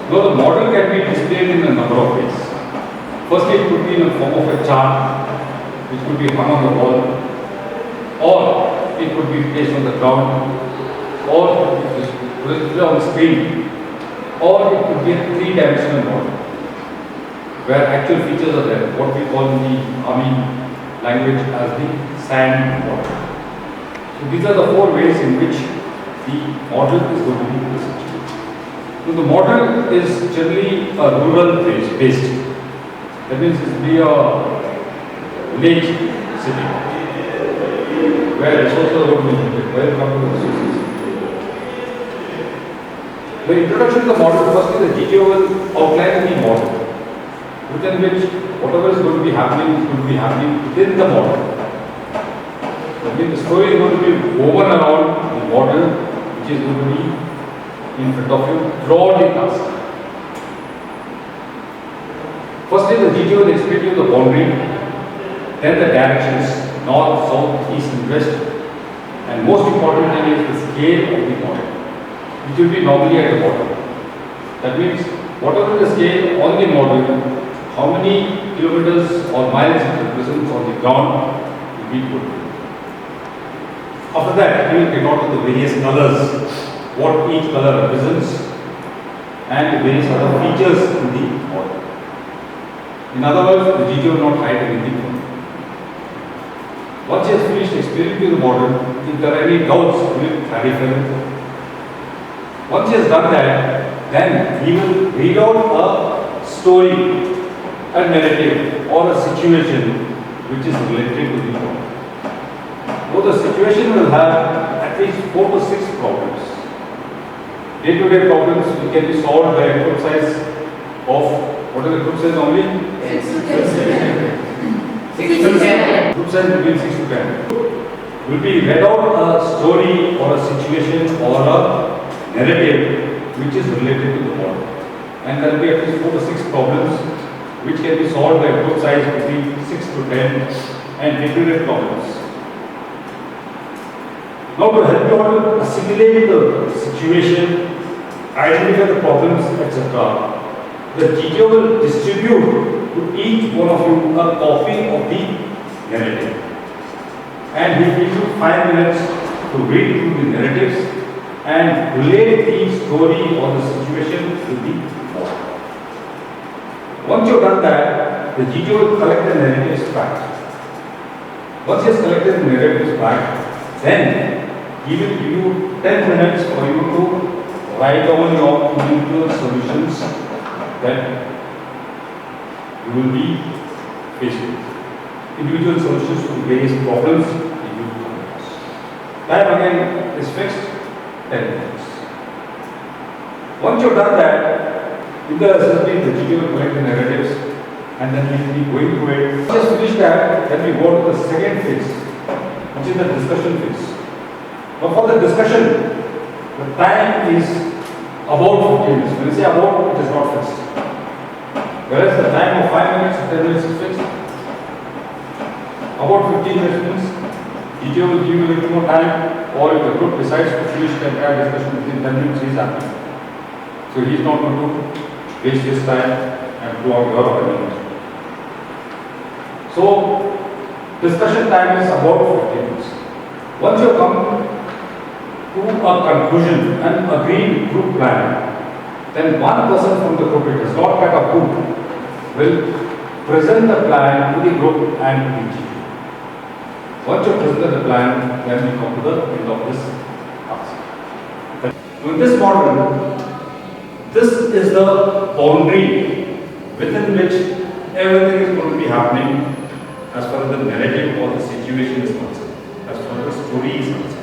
Now the model can be displayed in a number of ways. Firstly, it could be in the form of a chart, which could be hung on the wall, or it could be placed on the ground, or it is projected on the screen, or it could be a three-dimensional model, where actual features are there, what we call in the army language as the sand model. So these are the four ways in which the model is going to be presented. So the model is generally a rural based. That means it will be a village city where resources are going to be limited. Welcome to the resources. The introduction to the model, firstly the GTO will outline the model, within which whatever is going to be happening is going to be happening within the model. That means the story is going to be woven around the model, which is going to be in front of you throughout the task. Firstly, the GTO will explain to you the boundary, then the directions, north, south, east and west, and most important thing is the scale of the model, which will be normally at the bottom. That means whatever the scale on the model, how many kilometers or miles it represents on the ground will be put. After that, we will get on to the various colors, what each color represents, and the various other features in the model. In other words, the GTO will not hide anything from you. Once he has finished explaining to the model, if there are any doubts, he will clarify them. Once he has done that, then he will read out a story, a narrative, or a situation which is related to the model. So the situation will have at least 4 to 6 problems. Day-to-day problems which can be solved by a group size of, what is the group size normally? 6 to 10. 6 to 10. Group size between 6 to 10. Will be read out a story or a situation or a narrative which is related to the model. And there will be at least 4 to 6 problems which can be solved by a group size between 6 to 10 and day-to-day problems. Now to help you all to assimilate the situation, identify the problems, etc., the GTO will distribute to each one of you a copy of the narrative. And he will give you 5 minutes to read through the narratives and relate the story or the situation to the model. Once you have done that, the GTO will collect the narratives back. Once he has collected the narratives back, then he will give you 10 minutes for you to write down your individual solutions that you will be faced with. Individual solutions to various problems you will come across. Time again is fixed, 10 minutes. Once you have done that, in the assembly, the GTO will collect the narratives and then we will be going through it. Just finish that, then we go to the second phase, which is the discussion phase. Now for the discussion, the time is about 15 minutes. When I say about, it is not fixed. Whereas the time of 5 minutes, 10 minutes is fixed. About 15 minutes means GTO will give you a little more time, or if the group decides to finish the entire discussion within 10 minutes, he is happy. So he is not going to waste his time and do out your opinion. So discussion time is about 15 minutes. Once you come to a conclusion and agreed group plan, then one person from the group, it is not like a group, will present the plan to the group and to the GTO. Once you present the plan, then we come to the end of this task. In this model, this is the boundary within which everything is going to be happening as far as the narrative or the situation is concerned, as far as the story is concerned.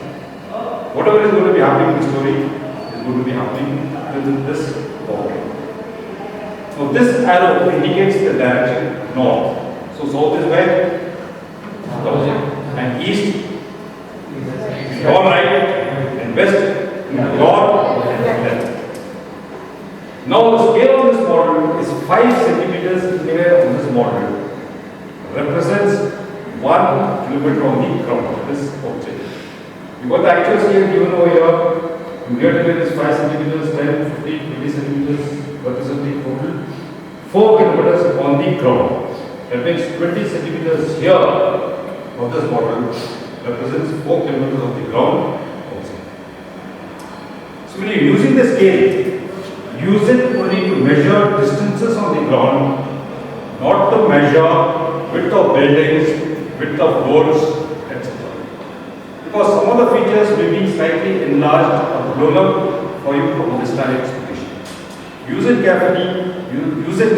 Whatever is going to be happening in the story is going to be happening within this boundary. So this arrow indicates the direction north. So south is where? And east is your right, and west is your left. Now the scale of this model is 5 centimeters square on this model. Represents 1 kilometer on the ground, this object. You got the actual scale given over here. You get it is 5 centimeters, 10, 15, 20 centimeters, but the the ground. That means 20 centimeters here of this bottle represents 4 kilometers of the ground outside. So when you're using the scale, use it only to measure distances on the ground, not to measure width of buildings, width of roads, etc. Because some of the features may be slightly enlarged or blown up for you to understand expectation. Use it carefully, use it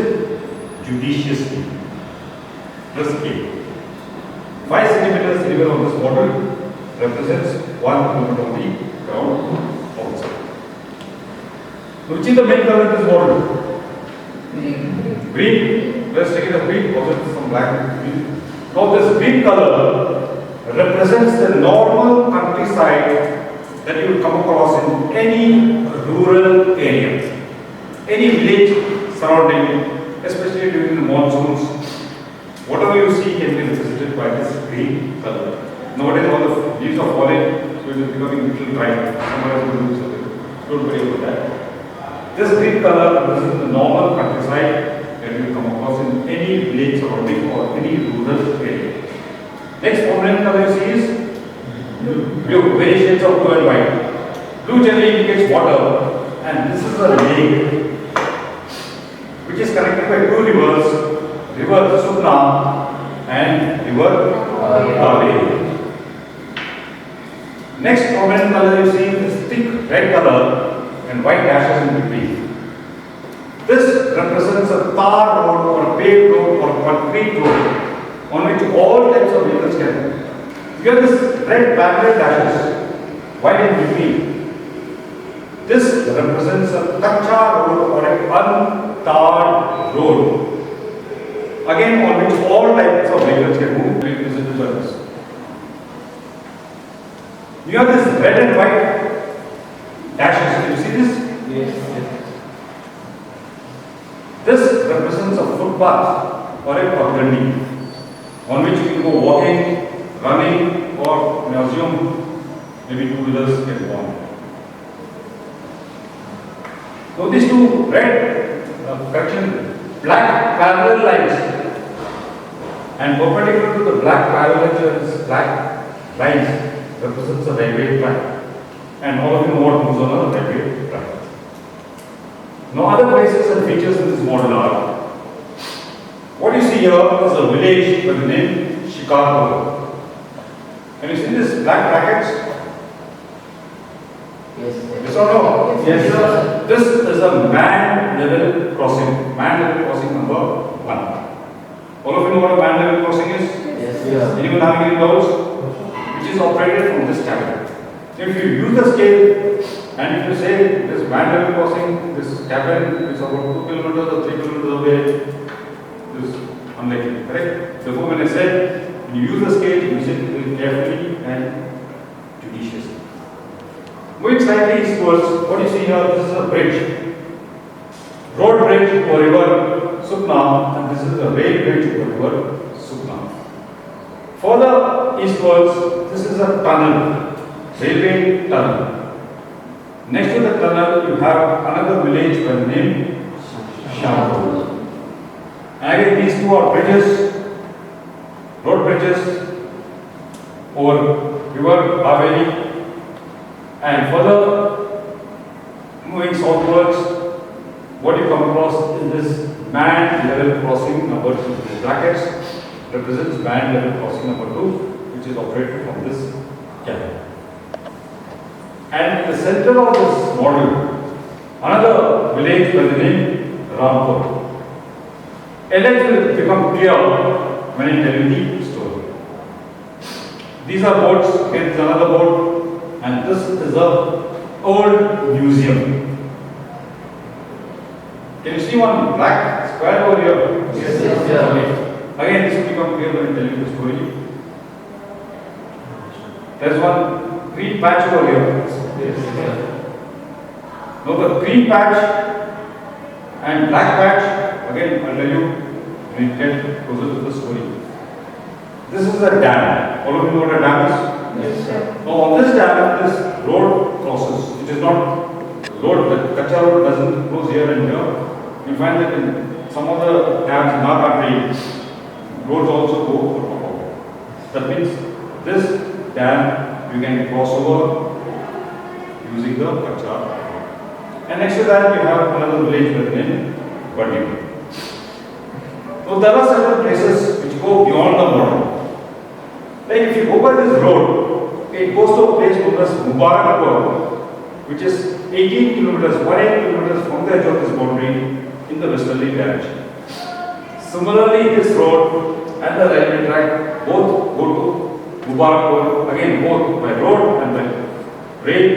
judiciously. The scale. 5 centimeters anywhere on this bottle represents 1 kilometer of the ground outside. Which is the main color of this bottle? Green. Let's take it as green, also some black. Green. Now this green color represents the normal countryside that you will come across in any rural area, any village surrounding, especially during the monsoons. Whatever you see can be represented by this green color. Nowadays all the leaves are falling, so it is becoming a little dry. Somewhere is going to do something. Don't worry about that. This green color represents the normal countryside that you will come across in any village surrounding or any rural area. Next prominent color you see is blue, various shades of blue and white. Blue generally indicates water, and this is a lake which is connected by 2 rivers, River Sukna and River Cavalier. Next prominent color you see is thick red color and white dashes in between. This represents a tar road or a paved road or a concrete road on which all types of vehicles can move. You have this red parallel dashes, white in between. This represents a kacha road or an untarred road. Again, on which all types of vehicles can move, represented by this. You have this red and white dashes. Can you see this? Yes. This represents a footpath or a pagandi on which you can go walking, running, or I assume maybe 2-wheelers can go on. So these two black parallel lines and perpendicular to the black parallel lines, black lines represents a railway track, and all of you know what moves on a railway track. Now other places and features in this model are, what you see here is a village by the name Chicago. Can you see this black brackets? Yes or no? Yes, sir. This is a man level crossing. Man level crossing number 1. All of you know what a man level crossing is? Yes. Anyone having any doubts? Which is operated from this tablet. If you use the scale and if you say this man level crossing, this cabin is about 2 kilometers or 3 kilometers away, this is unlikely, correct? Therefore, when I said when you use the scale, use it very carefully and judiciously. Moving slightly eastwards, what you see here, this is a bridge. Road bridge over river Sukna, and this is a rail bridge over river Sukna. Further eastwards, this is a tunnel, railway tunnel. Next to the tunnel, you have another village by the name Shampur. And again, these two are bridges, road bridges over river Cavalier. And further, moving southwards, what you come across is this band level crossing number 2. This brackets represents band level crossing number 2, which is operated from this cabin. And in the center of this model, another village by the name Rampur. LH will become clear when I tell you the story. These are boats, here is another boat. And this is a old museum. Can you see one black square over here? Yes, sir. Okay. Again, this will become clear when I tell you the story. There's one green patch over here. Yes. Now the green patch and black patch, again I'll tell you when we get closer to the story. This is a dam. All of you know what a dam is? Yes, sir. Now on this dam, this road crosses, which is not road, the Kacha road doesn't close here and here. You find that in some of the dams in our country, roads also go for top of it. That means this dam you can cross over using the Kachar. And next to that you have another village with the name Bandi. So there are certain places which go beyond the border. Like if you go by this road, it goes to a place known as Mubarakpur, which is 18 kilometers, 18 kilometers from the edge of this boundary in the westerly direction. Similarly, this road and the railway track both go to Mubarakpur, again both by road and by rail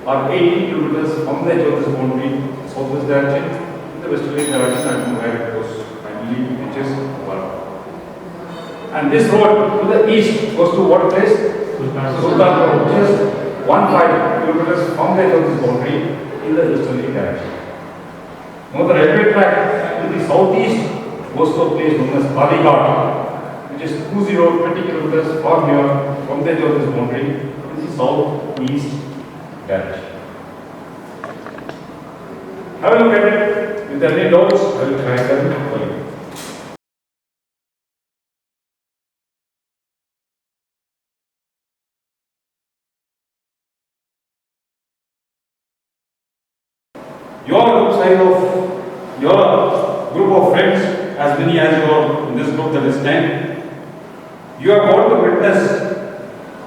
are 18 kilometers from the edge of this boundary, southwest direction, in the westerly direction, and where it goes finally reaches Mubarakpur. And this road to the east goes to what place? Sultanpur, which is 15 kilometers from the edge of this boundary in the westerly direction. Now the railway track to the southeast goes to a place known as Kalighat, which is 20 kilometers from here, from the edge of this boundary in the southeast direction. Have a look at it. If there are any doubts, I will try them for you. Your group of friends, as many as you are in this group, that is 10, you are about to witness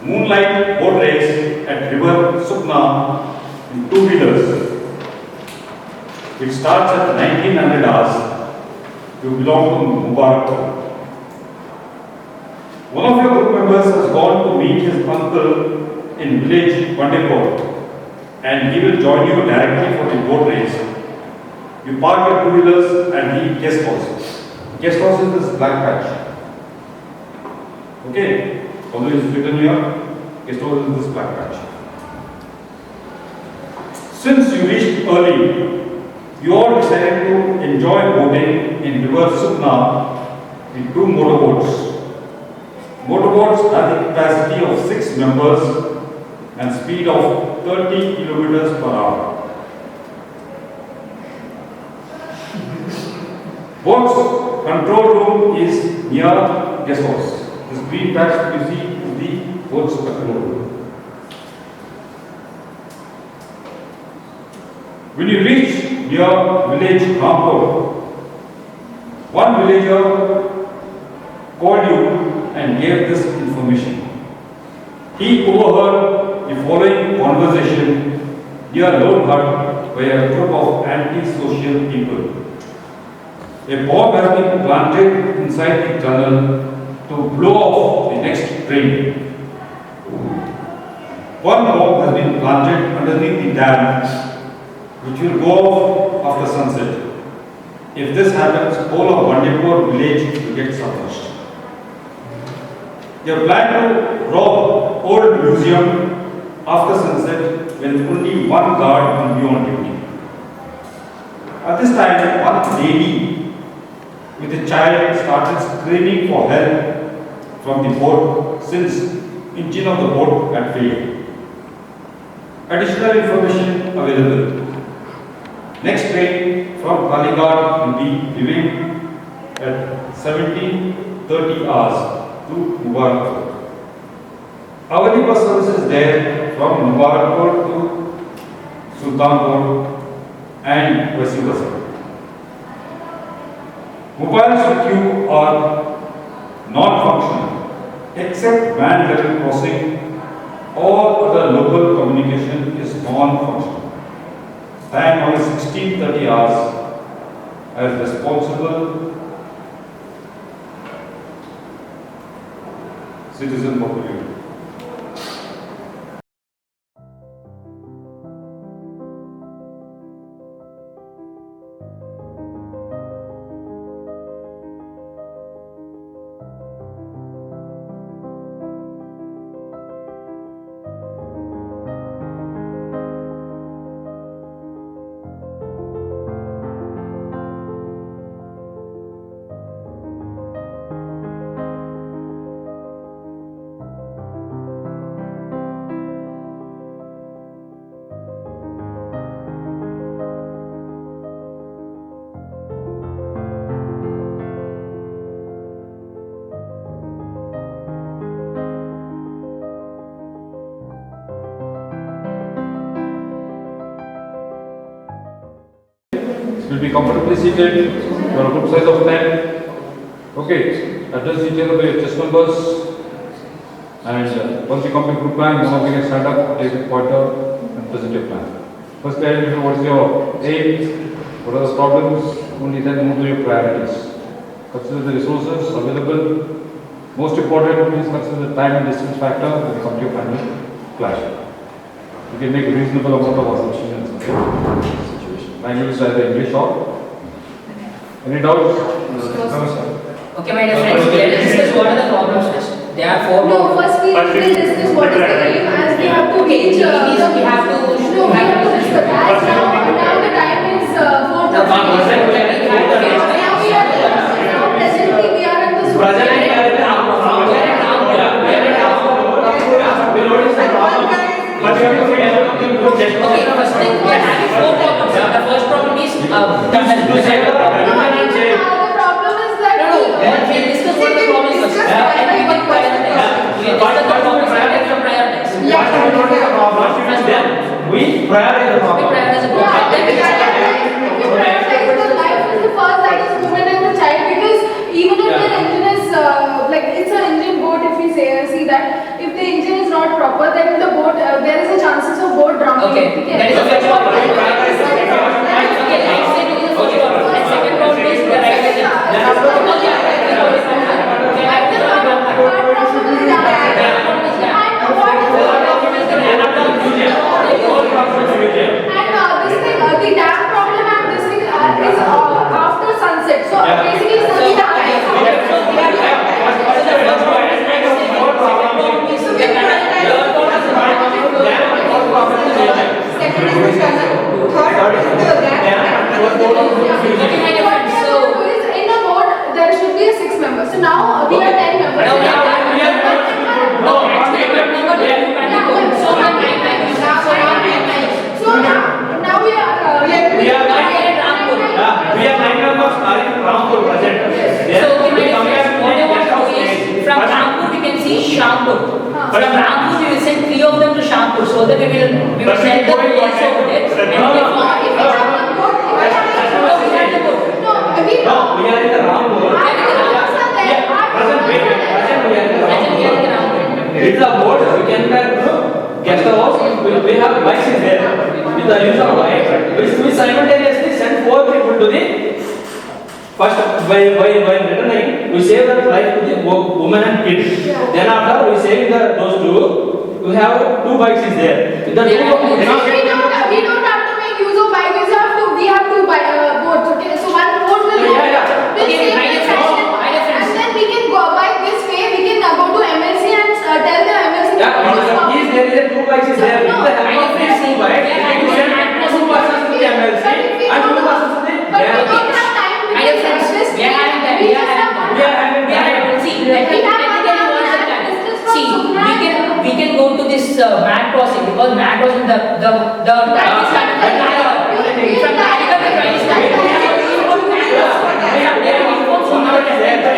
moonlight boat race at River Sukna in 2-wheelers. It starts at 1900 hours. You belong to Mubarakpur. One of your group members has gone to meet his uncle in village Pandipur, and he will join you directly for the boat race. You park your 2-wheelers and he guest houses. Guest house is this black patch. Okay? Although it is written here, guest house is this black patch. Since you reached early, you all decided to enjoy boating in River Sukna in 2 motorboats. Motorboats have the capacity of 6 members and speed of 30 kilometers per hour. Boat's control room is near guest house. This green patch you see is the boat's control room. When you reach near village Rampur, one villager called you and gave this information. He overheard the following conversation near Lone Hut by a group of anti-social people. A bomb has been planted inside the tunnel to blow off the next train. One bomb has been planted underneath the dam, which will go off after sunset. If this happens, whole of Bandipur village will get submerged. They have planned to rob old museum after sunset when only one guard will be on duty. At this time, one lady with a child started screaming for help from the boat since engine of the boat had failed. Additional information available. Next train from Kalighat will be leaving at 17:30 hours to Mubarakpur. Hourly bus service is there from Mubarakpur to Sultanpur and vice versa. Mobiles with you are non-functional except van level crossing. All other local communication is non-functional. Time now is 16:30 hours as responsible citizen population. You'll be comfortably seated. You are a group size of 10. Okay. Address detail of your chest numbers. And once you complete group plan, one of you can stand up, take a pointer, and present your plan. First, clarify what is your aim, what are the problems, only then move to your priorities. Consider the resources available. Most important, please consider the time and distance factor when you come to your final plan. You can make a reasonable amount of assumptions in such a situation. Language is either English or. Any doubts? No, sir. Okay, my dear friends, let us discuss what are the problems first. There are four No, problems. first we will discuss what is the aim as we have to reach. We have to discuss that. Now the time is 4:30. Now presently we are at the Okay, first thing, we are having four problems. The first problem is The problem is that we discuss what the problem is first. And we will prioritize. We discuss the problems and then prioritize. We prioritize the We problem. prioritize the problem. Then we the life is the first, that is woman and the child, because even if the engine is like it's an engine boat, if we see that if the engine is not proper, then the boat there is a chances of boat drowning. Okay, that is the first problem. Okay, right side is the first problem. And second problem is the right side. The dam problem and this thing is after sunset. So basically, in a boat there should be 6 members. So now we are 10 members. So now we are We are 9 members are in Rampur present. So, what I want to do is, from Rampur we can see Shampur. From Rampur we will send 3 of them to Shampur, so that we will send the police over there. No, we are in the Rampur. It's a boat, we can guest house, we have bikes in there. With the use of bike, we simultaneously send 4 people to the first, by returning, we save the life to the woman and kids. Then after we save those 2, we have 2 bikes is there. With the we don't have to make use of bike. We have 2 boats. Okay, so one boat will go. We'll save the session, and then we can go by this way. We can go to MLC and tell the MLC. If there is a 2 bikes is there, with the help of these 2 bikes, we can send 2 persons to the MLC and 2 persons to the But we don't have time. My dear friends, we are having that. See, let me tell you what is the plan. See, we can go to this mat crossing, because mat crossing the train is started from Nalika, the train is started. They have informed from our then the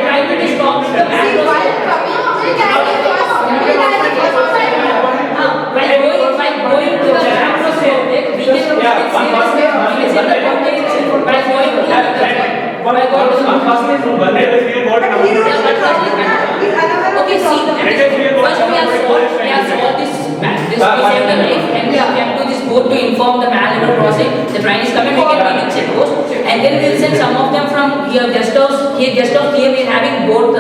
train will stop the mat crossing. While going to the mat crossing, we can save the by going to okay, see, first we have solved this we save the life, and we have to this boat to inform the man level crossing. The train is coming, we can make it check post, and then we'll send some of them from here guest house. Here we are having boat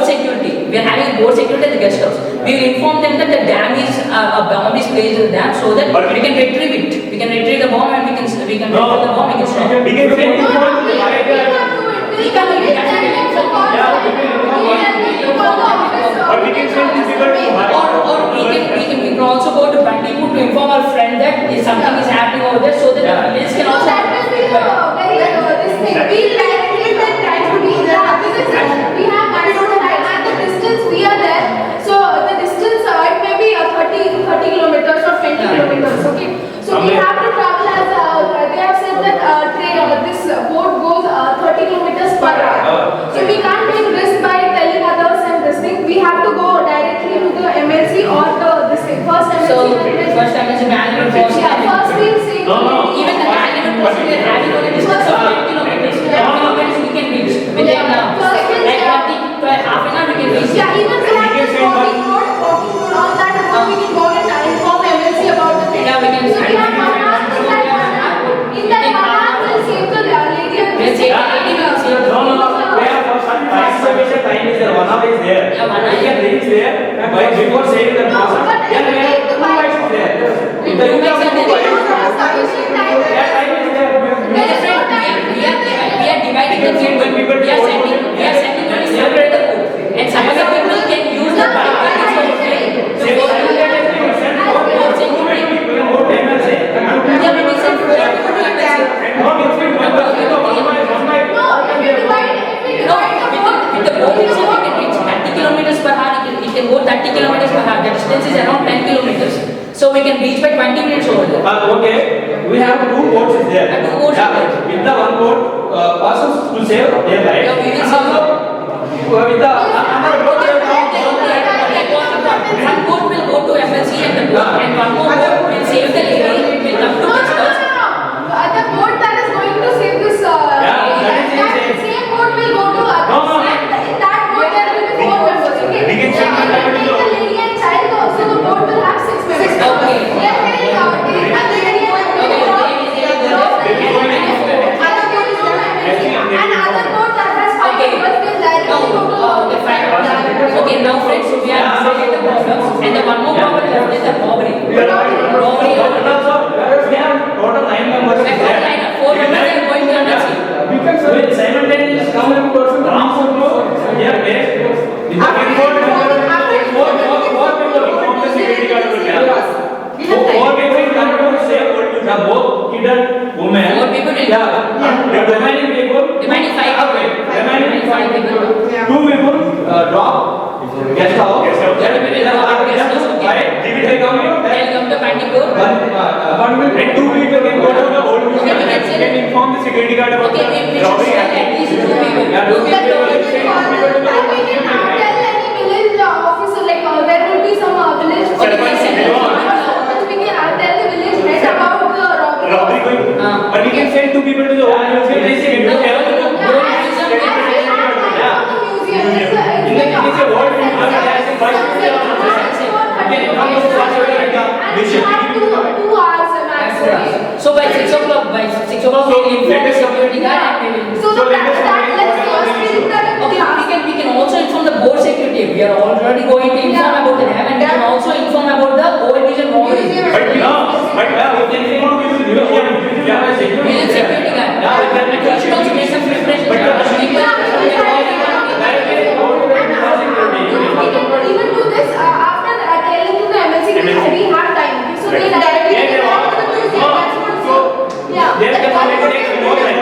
security. We are having boat security at the guest house. We will inform them that the dam is a bomb is placed in the dam, so that we can retrieve it. We can retrieve the bomb and we can retrieve the bomb. We can stop. We can also go to Bandipur to inform our friend that if something is happening over there, so that the police can also. That will be this thing. We directly then try to be there because we have maximum time and the distance we are there. So the distance it may be 30 kilometers or 20 kilometers. Okay. So we have to travel as they have said that this boat goes 30 kilometers per hour. So we can't take risk by telling others and this thing. We have to go directly to the MLC or this thing. First MLC. So first time is a manual crossing. Yeah, first we'll see. Even the manual crossing we are having on a distance of 10 kilometers. 10 kilometers we can reach within like half an hour we can reach. Yeah, even so on this walking road, on that road we can go and inform MLC about the thing. Yeah, we can. So we have 1 hour, in that 1 hour we'll save the lady and We'll save the lady, we'll save the No, we have for some sufficient time is there. 1 hour is there. Yeah, 1 hour. We can reach there by before saving the No, person. but Then if we we have take the 2 bike- bikes is there. If the Two use of bikes are 2 there. bikes, sufficient time. yeah, time is there. We are dividing the field. We are sending only some to the boat. And some other people can use the bike. So Say, both simultaneously we send 4 people in both time and say. yeah, we can send 4 people to MLC. No, it's been one by one by. No, if we divide the No, boat. with the boat itself we can reach 30 kilometers per hour. It can go 30 kilometers per hour. The distance is around 10 kilometers. So we can reach by 20 minutes over there. Okay, we have 2 boats is there. 2 boats are there. With the 1 boat, persons to save their life. Yeah, we will And save also, with the another boat, they will come down to that. One boat will go to MLC and the boat, and one more boat will save the lady, will come to No, guest house. The boat that is going to save this that same boat will go to us. No, no. In that boat there will be 4 members. Okay. We can send Yeah, them and take the lady and child also. The boat will have 6 members. Okay. Yeah, take the lady and other boat is going to MLC. And other boat that has 5 Okay. members will directly go to. Okay, fine. Okay, now friends, we have decided the problems, and the one more problem left is the robbery. Robbery. And also, we have total 9 members is there. 4 members are going to MLC. With simultaneous come and person transfer to their base. In the report, 4 people inform the security guard will have. 4 people come to save the both kid and woman. 4 people will Yeah. The remaining people. Remaining 5 people. Remaining 5 people. Yeah. 2 people drop guest house. Guest house. Then we will have guest house. They come here. They'll come to Pandipur. One will and 2 people can go to the old museum. Okay, we can send- Can inform the security guard about Okay, we the should robbery. send at least 2 people. Yeah, 2 people will send 2 people to the old We museum. can tell any village officer, like there will be some village. Okay, we can send We can tell the village head about the robbery. Robbery going. But we can send 2 people to the old museum. They say, No, "You have to no, go." no, museum, In the case of old museum, there is a first museum. Okay, come to the first museum. And we have 2 hours max. Okay. So by 6 o'clock, we will inform the security guard and we will. So the let's first read that. Okay, we can also inform the board security. We are already going to inform about the dam, and we can also inform about the old vision robbery. But no, but we can inform you the museum. We have a security. We will security guard. Yeah, we can make We should also make some preparations. But We can even do this after telling to the MLC we have time. So they directly Yeah, go to the museum. That's what so. Yeah. There can take more time.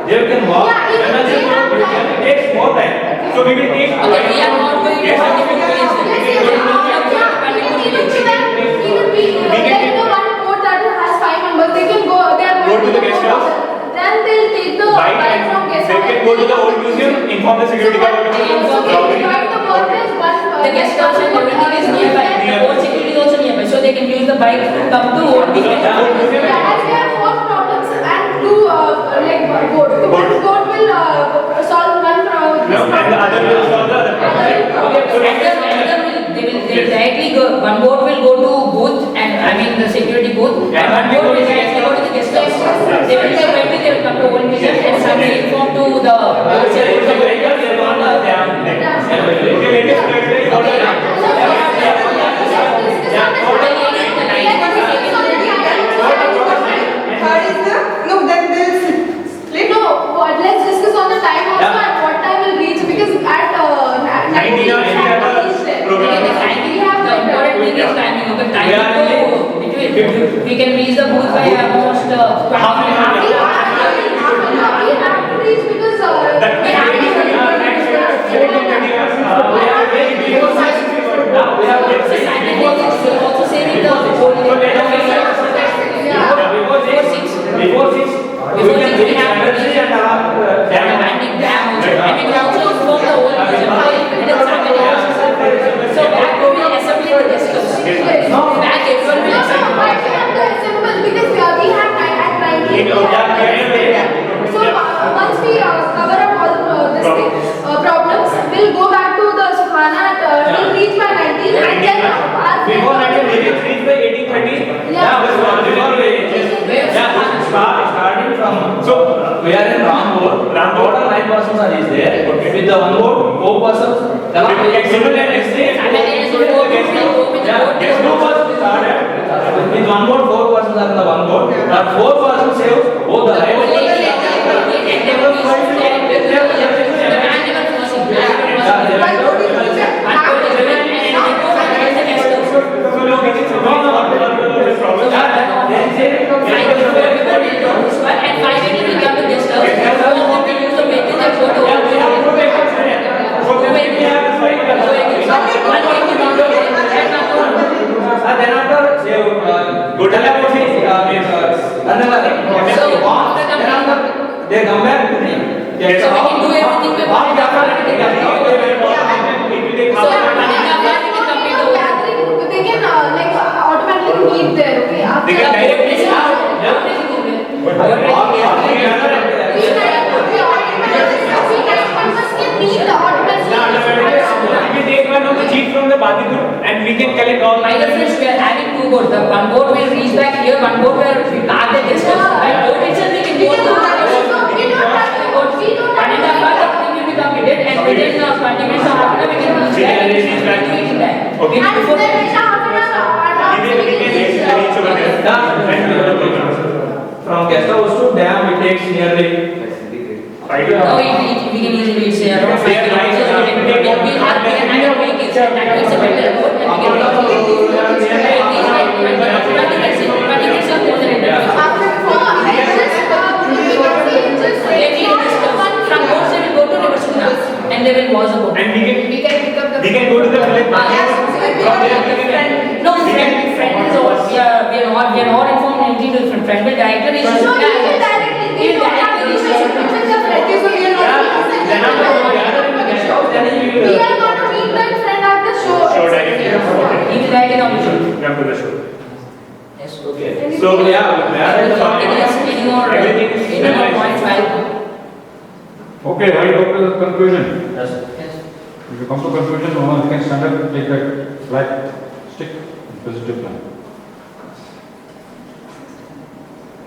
There can walk. Yeah, even And they have time. it takes more time. So we will take. Okay, we are not going to Yes. Pandipur village. Yes, yes, We are not yeah. going to Pandipur Even to village. them, even we can like the one boat that has 5 members, they can go. They are Go going to the guest boat. house. Then they'll take the Bike bike from guest they house. can go to the old museum, inform the security guard about the So they robbery. divide the work as one. The guest house and everything is nearby. The board security is also nearby, so they can use the bike to come to old museum. Yeah, old museum. Yeah, as we have 4 problems and 2 like boat. The one boat will solve one problem. And the other will solve the other problem. Okay, so They directly go, one boat will go to booth and the security booth, and one boat will directly go to the guest house. They will they will come to old museum and some will inform to the board security. Let's discuss on the time also Yeah. and what time we'll reach because at 19 hours we have a program. The timing, the important thing is timing. Okay, We are timing. We can reach the booth by almost 20 Half an hour. we have to reach because That we have to now we have We're also saving the whole before 6 we can reach energy and dam. Banding dam also. And we can also inform the whole museum. So back we will assemble the guest house. Back everyone will assemble. because we have time at 19. we are in Rampur. Total 9 persons are is there. With the one boat, 4 persons. Simultaneously, yes, 2 persons is added. With one boat, 4 persons are in the one boat. But 4 persons save both the life. They come back to the So we can do everything with one They can like automatically meet there, okay? They can directly from the Badipur and we can collect all. My dear friends, we are having 2 boats. The one boat will reach back here, one boat will park the guest house. By boat itself we can go to will be completed and within 20 minutes or after we can reach back. From guest house to dam it takes nearly 5 to No, we can easily reach around 5 kilometers. We have vehicles and that is a better road and we can from boats they will go to River Suna and they will wash the boat. and We can pick up the. we can go to the village market. No, friend is over. We are not informed anything to the friend. Will directly reach. No, we will directly. We don't have to reach with the friend. We are not. We are going to meet the friend at the show. Show directly. He will directly on the show. Come to the show. Yes. Okay. So yeah, Any more points? Okay, I go to the conclusion. yes. If you come to conclusion, you can stand up, take that flat stick, positive plan.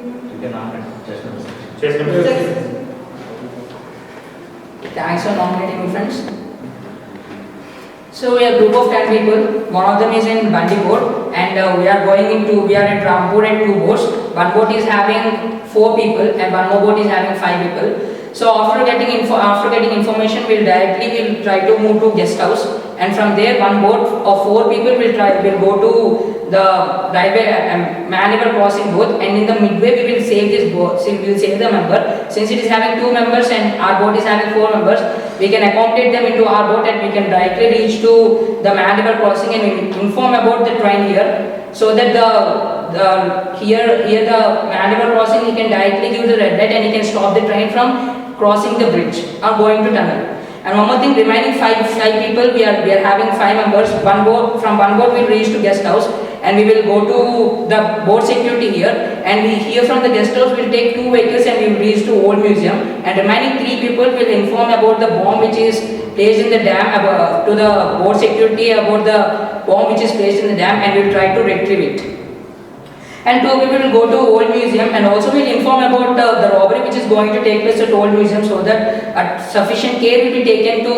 You can Thanks for nominating me, friends. So we are a group of 10 people. One of them is in Bandipur, and we are at Rampur at 2 boats. One boat is having 4 people, and one more boat is having 5 people. So after getting information, we'll try to move to guest house, and from there one boat of 4 people will go to the railway man-river crossing boat, and in the midway we will save this boat. We will save the member. Since it is having 2 members and our boat is having 4 members, we can accommodate them into our boat and we can directly reach to the man-river crossing and inform about the train here, so that here the man-river crossing he can directly give the red light and he can stop the train from crossing the bridge or going to tunnel. And one more thing, remaining 5 people, we are having 5 members. From one boat will reach to guest house, and we will go to the boat security here, and we here from the guest house will take 2 vehicles and we will reach to old museum, and remaining 3 people will inform about the bomb which is placed in the dam, to the boat security about the bomb which is placed in the dam, and we will try to retrieve it. And 2 people will go to old museum, and also will inform about the robbery which is going to take place at old museum, so that sufficient care will be taken to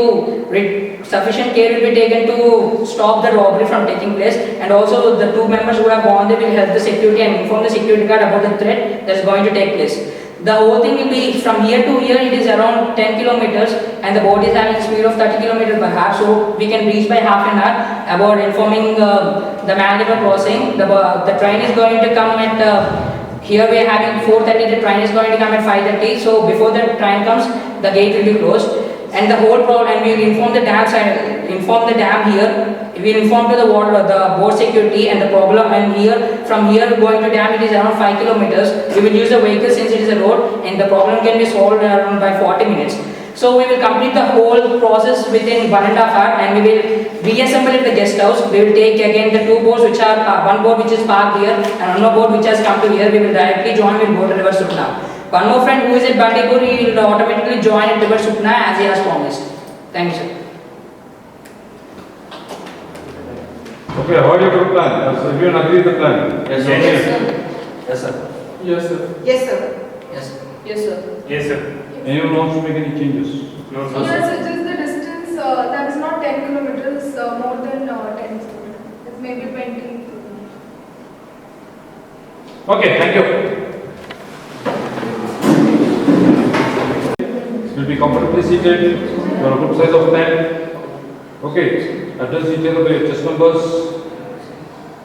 stop the robbery from taking place. And also the 2 members who have gone, they will help the security and inform the security guard about the threat that is going to take place. The whole thing will be from here to here, it is around 10 kilometers, and the boat is having speed of 30 kilometers per hour, so we can reach by half an hour. About informing the man-river crossing, the train is going to come at here we are having 4:30, the train is going to come at 5:30, so before the train comes, the gate will be closed. And the whole problem, and we will inform the dam here, we will inform to the boat security and the problem, and from here going to dam it is around 5 kilometers. We will use the vehicle since it is a road, and the problem can be solved around by 40 minutes. So we will complete the whole process within 1.5 hours, and we will reassemble at the guest house. We will take again the 2 boats which are, one boat which is parked here and one more boat which has come to here. We will directly join with boat River Sutna. One more friend who is at Bandipur, he will automatically join at River Sutna as he has promised. Thank you, sir. Okay, how do you plan? Does everyone agree with the plan? Yes, Yes, sir. Yes, sir. Yes, sir. Yes, sir. Yes. Yes, sir. Yes, sir. Anyone wants to make any changes? No, Yes, sir. it is the distance that is not 10 kilometers, more than 10 kilometers. It's maybe 20. Okay, thank you. You'll be comfortably seated. You're a group size of 10. Okay, address each other by your chest numbers.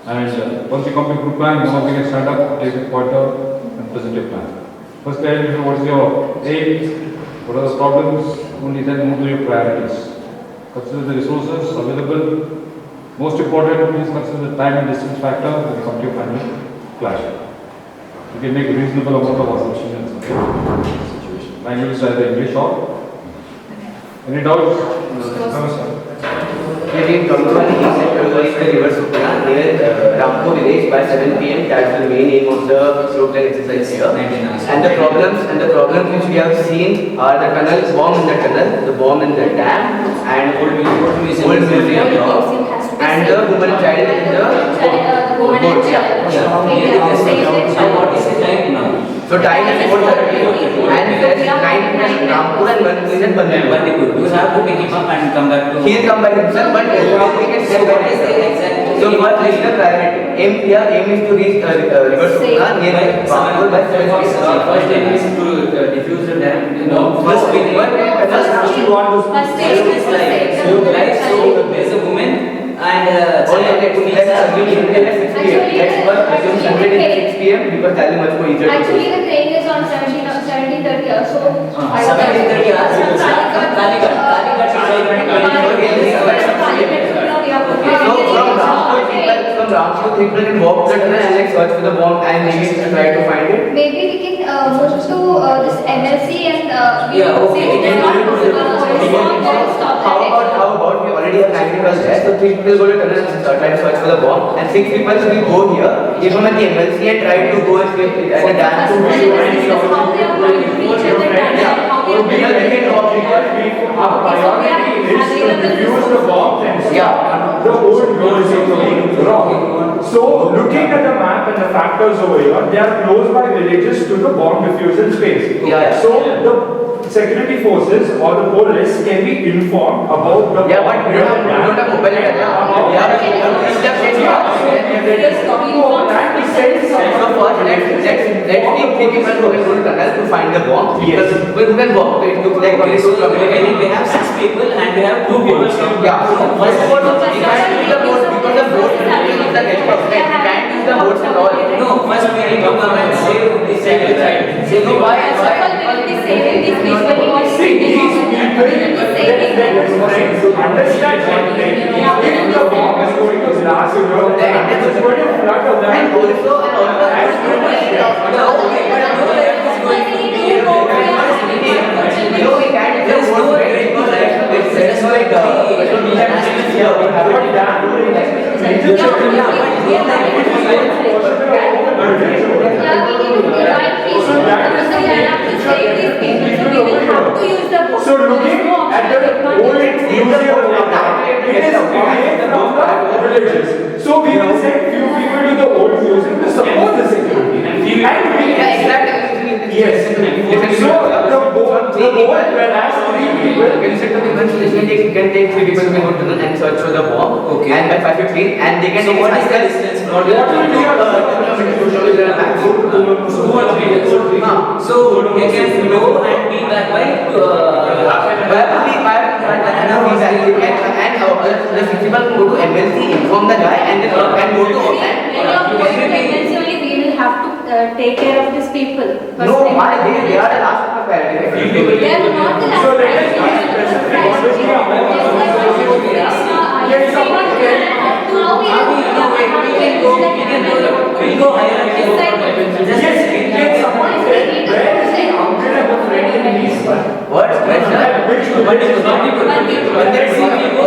And once you complete group plan, one of you can stand up, take a pointer, and present your plan. First, identify what is your aim, what are the problems, only then move to your priorities. Consider the resources available. Most important, please consider the time and distance factor when you come to your final plan. You can make a reasonable amount of assumption and situation. Language is either English or. Any doubts? No, sir. We will come to an insect reverse Supra near Ramko village by 7 p.m. That's the main aim of the slope line exercise here. And the problems which we have seen are the tunnel, bomb in the tunnel, the bomb in the dam, and old museum block, and the woman and child in the boat. So what is the time now? So time is 4:30 and there's 9 in Rampur and 1 is in Bandipur. You have to pick him up and come back to. He'll come by himself, but we can step by step. So first list the priority. Aim is to reach river Sukna near Rampur by 7 p.m. First aim is to diffuse the dam. First So there's a woman and let's assume let's first assume 100 is 6 p.m. because that is much more easier. Actually, the train is on 17:30 hours, so 17:30 hours. Kaligat. From Rampur, people can walk the tunnel and like search for the bomb and maybe try to find it. maybe we can move to this MLC and Yeah, okay. How about we already have 9 people there, so 3 people go to tunnel and try to search for the bomb, and 6 people will go here, implement the MLC and try to go and sleep at the dam to How they are going to reach at the time, how we are going to Our priority is to diffuse the bomb and Yeah. the old museum being wrong. So, looking at the map and the factors over here, they are close by villages to the bomb diffusion space. Yeah. So, the security forces or the police can be informed about the Yeah, but we don't have mobile data. Yeah, so first let's take 3 people who will go to tunnel to find the bomb. Yes. Because we can walk. It looks like Okay, so we have 6 people and we have 2 people. yeah. First of all, we can't use the boat because the boat is the helicopter. We can't use the boats at all. No, first we need to come and save the second side. So why? See, these people, understand one thing. If the bomb is going to blast, it's going to flood the And also, no, we can't use the boat. There's no like we have here. We have it done. So looking at the old museum now, it is away from the villages. So we will send few people to the old museum to support the security. And we Yeah, exactly. yes. So the board whereas 3 people Instead of the you can take 3 people who can go to the and search for the bomb. Okay. And by 5:15, and they can So take what is the cycle. distance? what will be your So they can go and be back by And the principal go to MLC, inform the guy, and then go to we will have to take care of these people. No, why? They are the last priority. They are not the last So let us be specific. Can someone tell we'll go higher. yes, can someone tell where is the uncle and the friend in these one? What? Which But it is not people. But then see, we go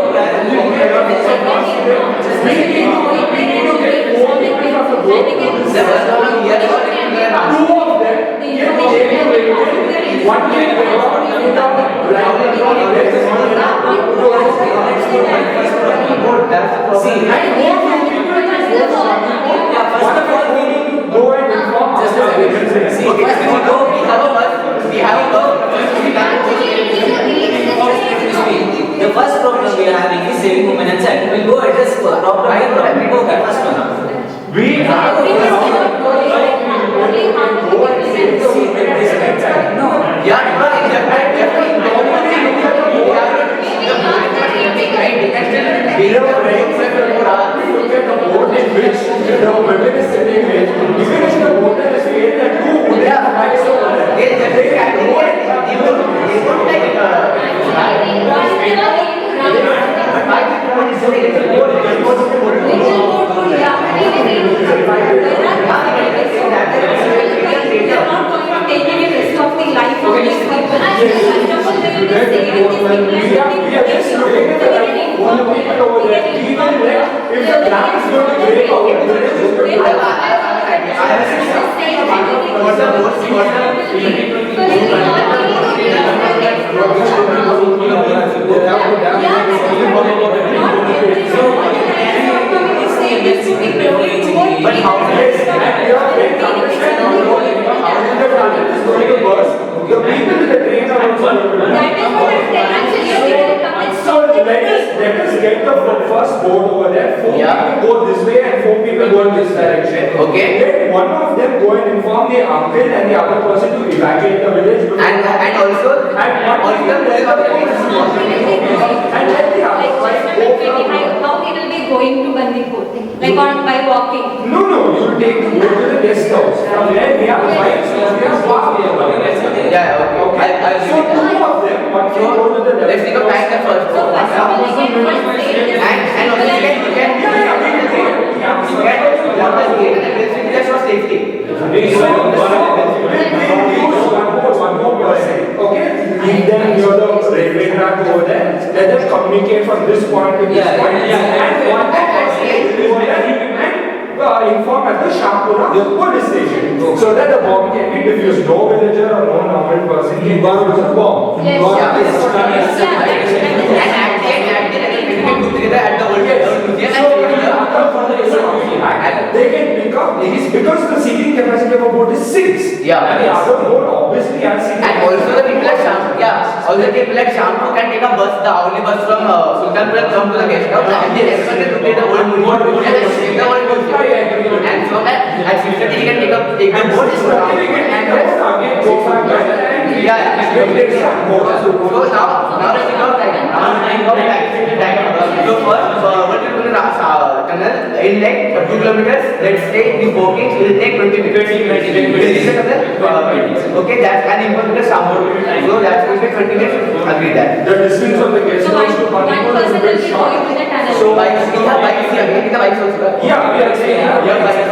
Go and inform just a second. See, first we go, we have a bus. But how the people in the train are also let us get the first board over there. 4 people go this way and 4 people go in this direction. Okay. Let one of them go and inform the uncle and the other person to evacuate the village. and also And let the other side go from. How he will be going to Bandipur? Like on by walking? No, you will take go to the guest house. From there we have bikes, we have park. yeah, okay. So 2 of them, one can go to the Let's take a back the first. So first of all, we can first say this. And also you can what the gate and just for safety. One more person, okay? Leave them near the railway track over there. Let them communicate from this point to this point. And one inform at the Shampura police station so that the bomb can be diffused. No villager or no normal person can use the bomb. Yes. Put together at the old They can pick up these because the seating capacity of a boat is 6. Yeah. And the other boat obviously has seating. And also the people at Shampoo, also the people at Shampoo can take a bus, the only bus from Sultanpur come to the guest house and then everyone can take the old boat and take the old boat. And so that at 6:30 you can take the boat. Yeah. So now let's take out time. So first, what we will do tunnel inlet 2 kilometers. Let's say the bookings will take 20 minutes. Okay, that's an important sample. So that's going to be 20 minutes. Agree that. The distance of the guest So house to one person will be going to the tunnel. So bikes, we have bikes here. We have the bikes also. Yeah, we are saying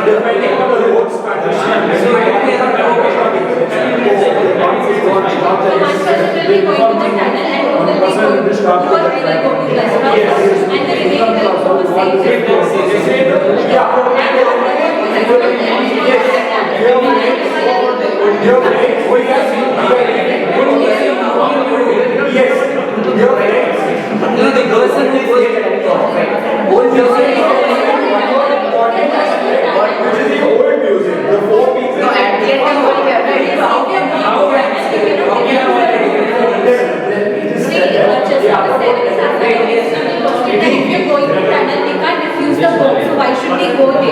depending on the road's So one person will be going to the tunnel and who will be going to guest house and the remaining will go to site. If you're going to tunnel, we can't refuse the boat, so why should we go there?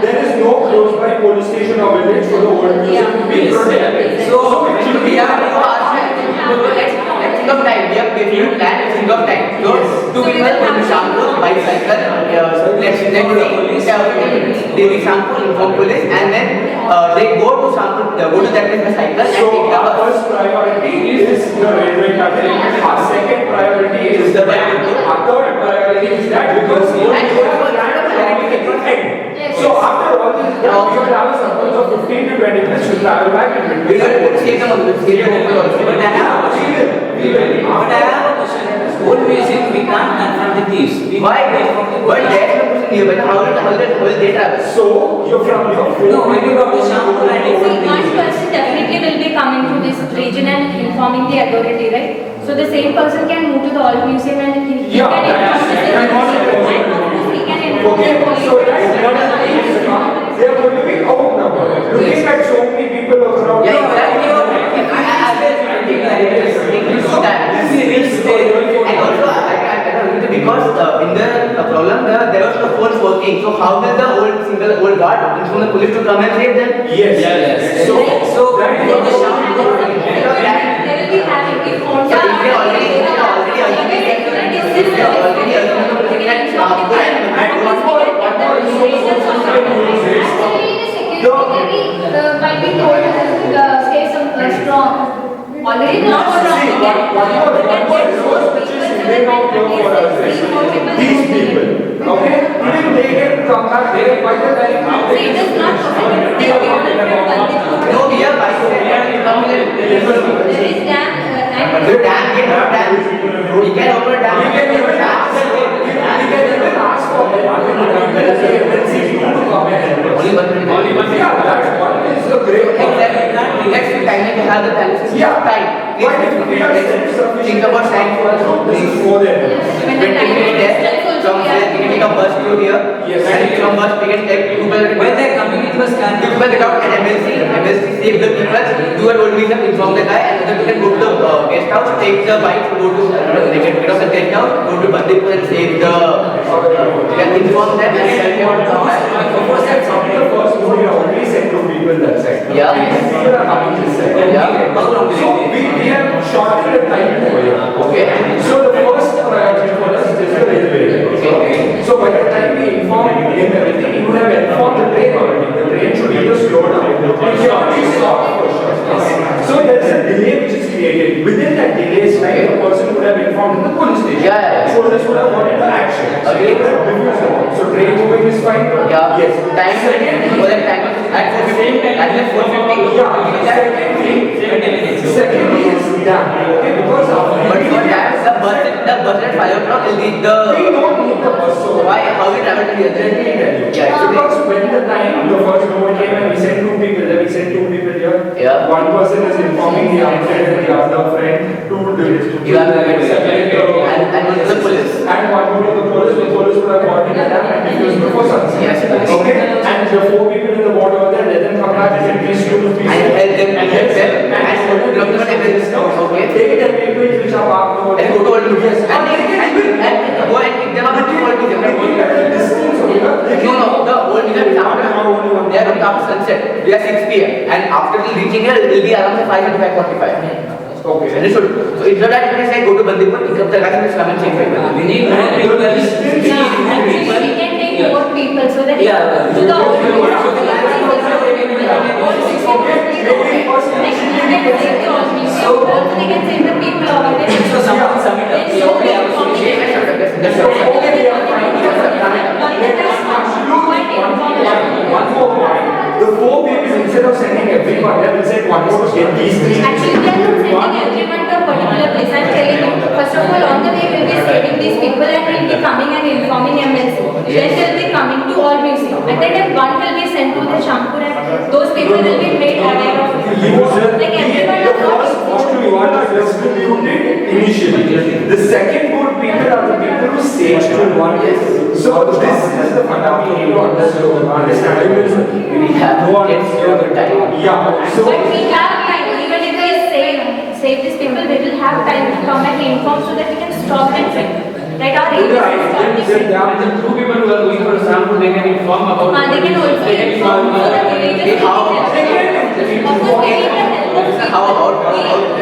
There is no close by police station or village for the old museum to be protected. So we have to ask let's think of time. We have given plan, let's think of time. So 2 people from Shampoo, bicycle, let's see, daily Shampoo, inform police, and then they go to Shampoo, go to that place cycle and So take the our bus. first priority is the railway tunnel. Our second priority is the bank. Our third priority is that because so after all this, we will have a surplus of 15 to 20 minutes to travel back and We will take them also. But I have a question. Old museum, we can't confront the thieves. Why? But there is no person nearby. How will they travel? So you're from your No, when you go to Shampoo and See, one person definitely will be coming to this region and informing the authority, right? So the same person can move to the old museum and he Yeah, can inform the that's- citizen. And he can inform Okay, the police. so that's what they are going to be outnumbered. Looking at so many people around. Yeah, exactly. And also, because in the problem, there was no phones working. So how will the old guard inform the police to come and save them? Yes. Yeah, yes. So So They will be having if might be told stay some strong. Already not strong. These people, okay, even they can come back, they by the time now It is not possible to take people from Bandipur. No, we are bicycle. There is dam. The dam can not dam. We can open dam. we can even ask for them to come and Only one minute. yeah, that's one is the great Exactly. Next time we have the time. Yeah. Time. Why did we have Think about time for us. this is for them. 20 minutes there. From there, we can take a bus to here. Yes. And from bus, we can take people. When they are coming, it was can People get out at MLC. MLC save the people. Do a road meetup, inform the guy, and then we can go to the guest house, take the bike, go to they can get off the guest house, go to Bandipur and save the. We can inform them and tell them to come back. First movie already sent to people that side. Yeah. People are coming this side. Yeah. So we have shortened the time over here. Okay. So the first priority for us is the railway. Okay. So by the time we inform him everything, he would have informed the train already. The train should either slow down. It should already stop for sure. So there is a delay which is created. Within that delay time, the person would have informed in the police station. Yeah. So this would have got into action. Agree. So train moving is fine. Yeah. Yes. Time. For that time at 4:50. At 4:50. Secondly is done. Okay, because But for that, the bus at 5 o'clock will reach the. we don't need the bus. So Why? How we travel to here? let me tell you. Yeah, it's Because when the time the first moment came and we sent two people, then we sent two people here. Yeah. One person is informing the other friend and the other friend to do it. You are and one to the police. And one more to the police. The police would have got in the dam and diffused before sunset. Yes. Okay. And the 4 people in the boat over there, let them come back. They can reach to the And help them and help them and drop them at MLC. Okay. Take it at vehicles which are parked over And there. go to all meetings. And go and pick them up and all meetings. No, the old meeting is after. They are coming after sunset. We are 6 p.m. And after reaching here, it will be around 5:45. Okay. Understood? So instead of that, when I say go to Bandipur, pick up the guys and just come and change people. we need more people. Actually, we can take more people so that to the old they can send the people over there. So someone submit Then a so we are forming One more point. The 4 people, instead of sending everyone, they will send one more to get these 3. Actually, they are not sending everyone to a particular place. I'm telling you. First of all, on the way we'll be saving these people and we'll be coming and informing MLC. Then they'll be coming to all museum. And then one will be sent to the Shampur and those people will be made aware of it. Like everyone The first to you are the distributed initially. The second group people are the people who sage to one. So this is the fundamental to understand. We have No one get zero time. Yeah. So But we have time. Even if we save these people, we will have time to come and inform so that we can stop them. Right? Our area is There are 2 people who are going for a sample, they can inform about. They can also inform so that the villages How? Of course, we need the help of How about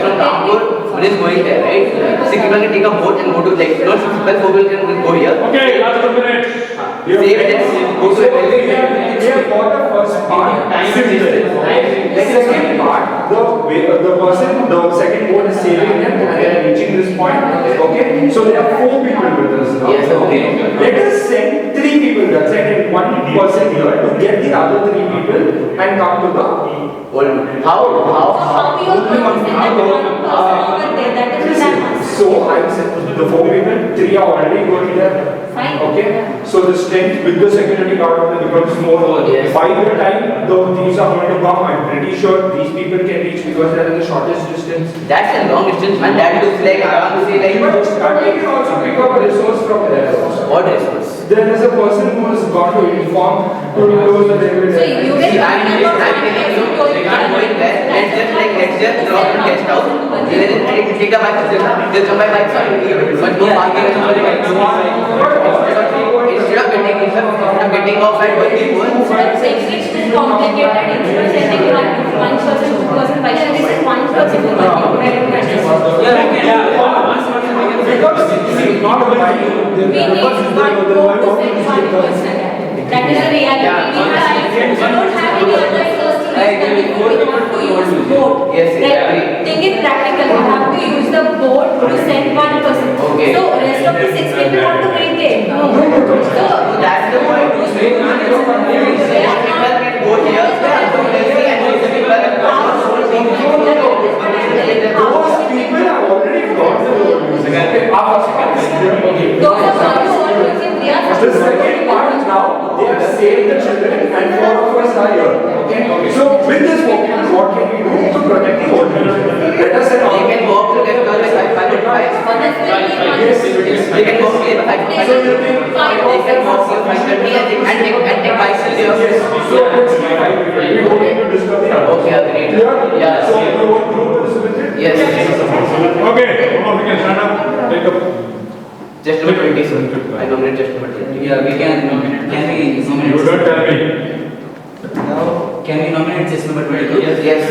from Rampur, one is going there, right? 6 people can take a boat and go to like, not 6 people, 4 people can go here. okay, last 2 minutes. Save it and go to We have got the first part. Simple. The second part, the person, the second boat is saving them and they are reaching this point. Okay, so there are 4 people with us now. Yes, okay. Let us send 3 people that side and 1 person here to get the other 3 people and come to the. So how you are going to send that one person over there? That is the plan. So I'm saying the 4 people, 3 are already going there. Fine. Okay, so the strength with the security guard becomes more. Yes. By the time the thieves are going to come, I'm pretty sure these people can reach because they are in the shortest distance. That's a long distance, man. That looks like around say like But we can also pick up a resource from there also. what resource? There is a person who has got to inform to close the railway. So you See, will I'm telling you, they can't go in there. Let's just drop the guest house. Then take the bike. Just come by bike. Sorry, but no parking. Instead of getting off at 21. It's complicated. Instead of sending one person, 2 person, We need one board to send one person. That is the reality. We don't have any other source to use the people. We have to use board. Yes, exactly. Take it practical. We have to use the board to send one person. Okay. So rest of the 6 people have to wait there. No. So That's the point. People can go here, and Those people are already got the road music. those are all the old music. They are The second part is now, they have saved the children and 4 of us are here. Okay. So with this focus, what can we do to protect the old music? Let us say they can walk to left or right 5 Yes. They can walk here 5 So you think They can walk here 5:30 and take bicycle there. yes. So let's see. We don't need to discuss the other. Okay, agreed. Clear? Yeah. So you want to do this with it? Yes. Okay, now we can stand up, take up. Just number 20, sir. I nominate just number 20. Yeah, we can nominate. Can we You nominate? don't tell me. Now, can we nominate just number 22? Yes.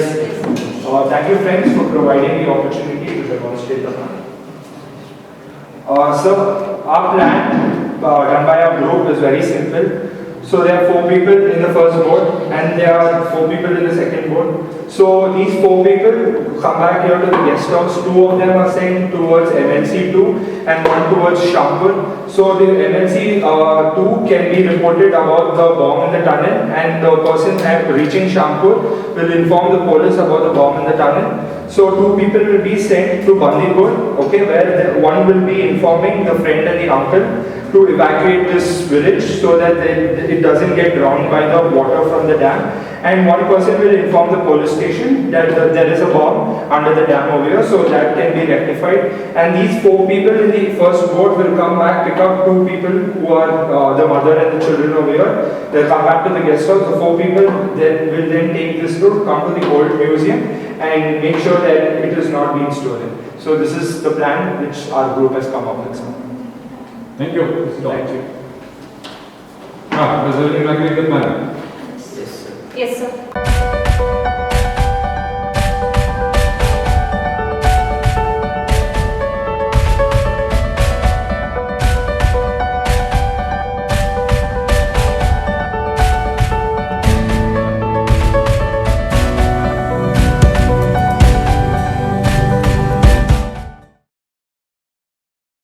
Thank you friends for providing the opportunity to demonstrate the plan. So our plan done by our group is very simple. So there are 4 people in the first board and there are 4 people in the second board. So these 4 people come back here to the guest house. 2 of them are sent towards MLC 2 and 1 towards Shampur. So the MLC 2 can be reported about the bomb in the tunnel and the person reaching Shampur will inform the police about the bomb in the tunnel. So 2 people will be sent to Bandipur, okay, where one will be informing the friend and the uncle to evacuate this village so that it doesn't get drowned by the water from the dam. And 1 person will inform the police station that there is a bomb under the dam over here, so that can be rectified. And these 4 people in the first boat will come back, pick up 2 people who are the mother and the children over here. They'll come back to the guest house. The 4 people will then take this route, come to the old museum and make sure that it is not being stolen. So this is the plan which our group has come up with. Thank you. Thank you. Does everything agree with the plan? Yes, sir. Yes, sir.